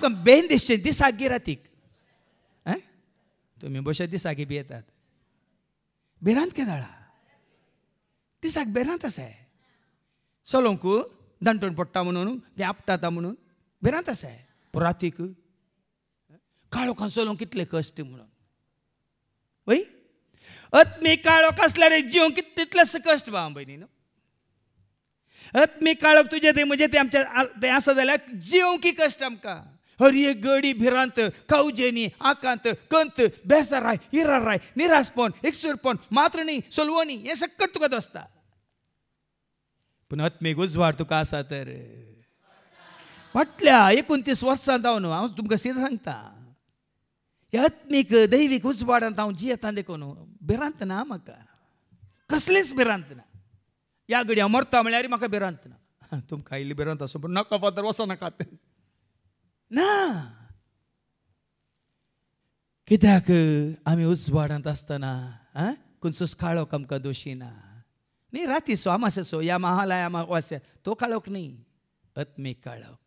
म्हाका बेन दिसचें दिसाक गी रातीक तुम्ही बशे दिसाकी बी येतात बेरांत केदाळा दिसाक बेरांत आसाय चलोवंक दांटून पडटा म्हणून ते आपटाता म्हणून बेरांत आसाय रातीक काळोखान चलोवंक कितले कश्ट म्हणून वय अत्मी काळोख असल्यार जीव तितलेच कश्ट बा भयणी न्हू अत्मी काळोख तुझे ते म्हणजे ते आमच्या ते आसा जाल्यार जीव की कश्ट आमकां हर एक गडी भिरांत कावजेनी आकांत कंत बेसाराय हिराराय निरासपण एकसुरपण मात्रणी सोलवणी हे सकट तुका दिसता पूण आत्मीक उजवाड तुका आसा तर फाटल्या 29 वर्सां जावन हांव तुमकां सिद्ध सांगता ह्या आत्मीक दैवीक उजवाडांत हांव जियेता देखून भिरांत ना म्हाका कसलीच भिरांत ना ह्या घडी हांव मरता म्हळ्यार म्हाका भिरांत ना तुमकां आयिल्ली भिरांत आसूं पूण नाका फातर वचनाकात ना कित्याक आमी उजवाडांत आसतना खंयचोच काळोख आमकां दोशी ना न्ही रातीचो अमासेचो या महालया अमावास्या तो काळोख न्ही आत्मीक काळोख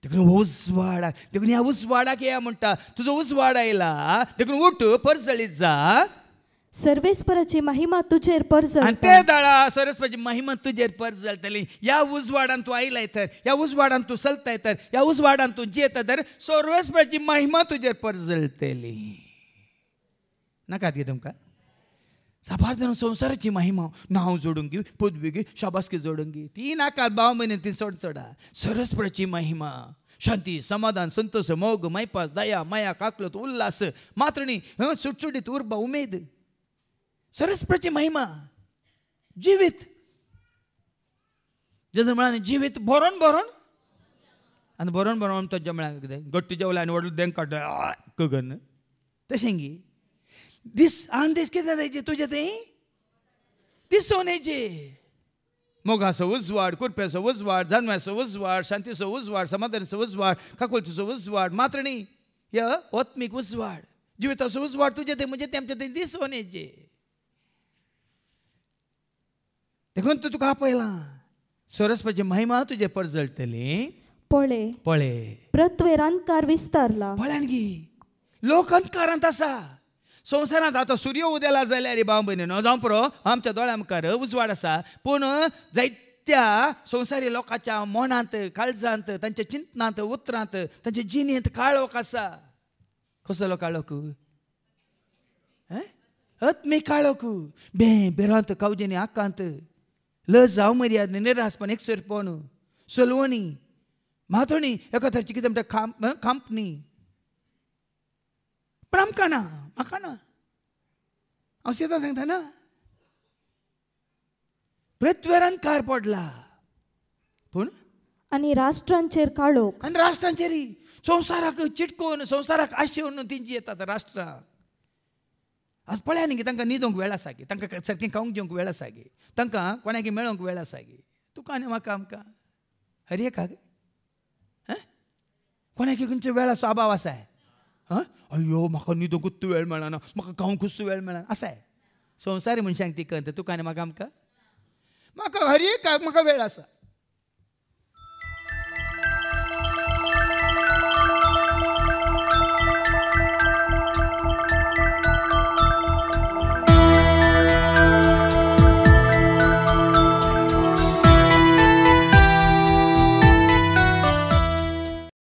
देखून उजवाडाक देखून ह्या उजवाडाक या म्हणटा तुजो उजवाड आयला देखून उठ परजळीत जा सर्वेस्पराची महिमा तुजेर परजळटा आनी ते दाळा सर्वेस्पराची महिमा तुजेर परजळटली ह्या उजवाडान तूं आयलाय तर ह्या उजवाडान तूं चलताय तर ह्या उजवाडान तूं जियेता तर सर्वेस्पराची महिमा तुजेर परजळटली नाकात गे तुमकां साबार जाण संवसाराची महिमा नांव जोडूंक गी पदवी गी शाबासकी जोडूंक गी ती नाकात भाव म्हयने ती सोडा सर्वेस्पराची महिमा शांती समाधान संतोष मोग मैपास दया माया काकलत उल्हास मात्रणी सुटसुटीत उर्बा उमेद सर्वेस्पराची महिमा जिवीत जेन्ना म्हळ्यार जिवीत बरोन बरोन आनी बरोन बरोन तो म्हळ्यार कितें गट्टी जेवला आनी व्हडलो देंक काडटा कगन तशें गी दीस आन दीस कितें जायचे तुजें तें दिसून येचे मोगाचो उजवाड कुरप्याचो उजवाड जानव्याचो उजवाड शांतीचो उजवाड समाधानाचो उजवाड काकुलतीचो उजवाड मात्रणी ह्या आत्मीक उजवाड जिविताचो उजवाड तुजें तें म्हणजे तें आमचें तें दिसून येचे देखून तूं तुका आपयलां सर्वेस्पराची महिमा तुजे परजळटली पळे पळे प्रत्वेर अंधकार विस्तारला पळ्यान गी लोक अंधकारांत आसा संवसारांत आतां सूर्य उदेला जाल्यार रे भाव भयणीनो जावं पुरो आमच्या दोळ्या मुखार उजवाड आसा पूण जायत्या संवसारी लोकांच्या मनांत काळजांत तांच्या चिंतनांत उतरांत तांच्या जिणेंत काळोख आसा कसलो काळोख आत्मीक काळोख बेरांत कावजेनी आकांत लज अवमर्याद निरासपण एकसुरपण सोलवणी मात्रणी एका तरेची कितें म्हणटा खांपणी पण आमकां ना म्हाका ना हांव सदां सांगता ना पृथ्वीर अंधकार पडला पूण आनी राष्ट्रांचेर काळोख आनी राष्ट्रांचेर संवसाराक चिटकून संवसाराक आशेवन तेंची येतात राष्ट्रां आज पळया न्ही तांकां न्हिदोंक वेळ आसा गे तांकां सारकें खावंक जेवंक वेळ आसा गे तांकां कोणाक मेळोंक वेळ आसा गे तुका आनी म्हाका आमकां हर एकाक कोणाक खंयचो वेळाचो अभाव आसाय अय्यो म्हाका न्हिदोंकूच वेळ मेळना म्हाका खावंकूच वेळ मेळना आसाय संवसारी मनशांक ती कंत तुका आनी म्हाका आमकां म्हाका हर एकाक म्हाका वेळ आसा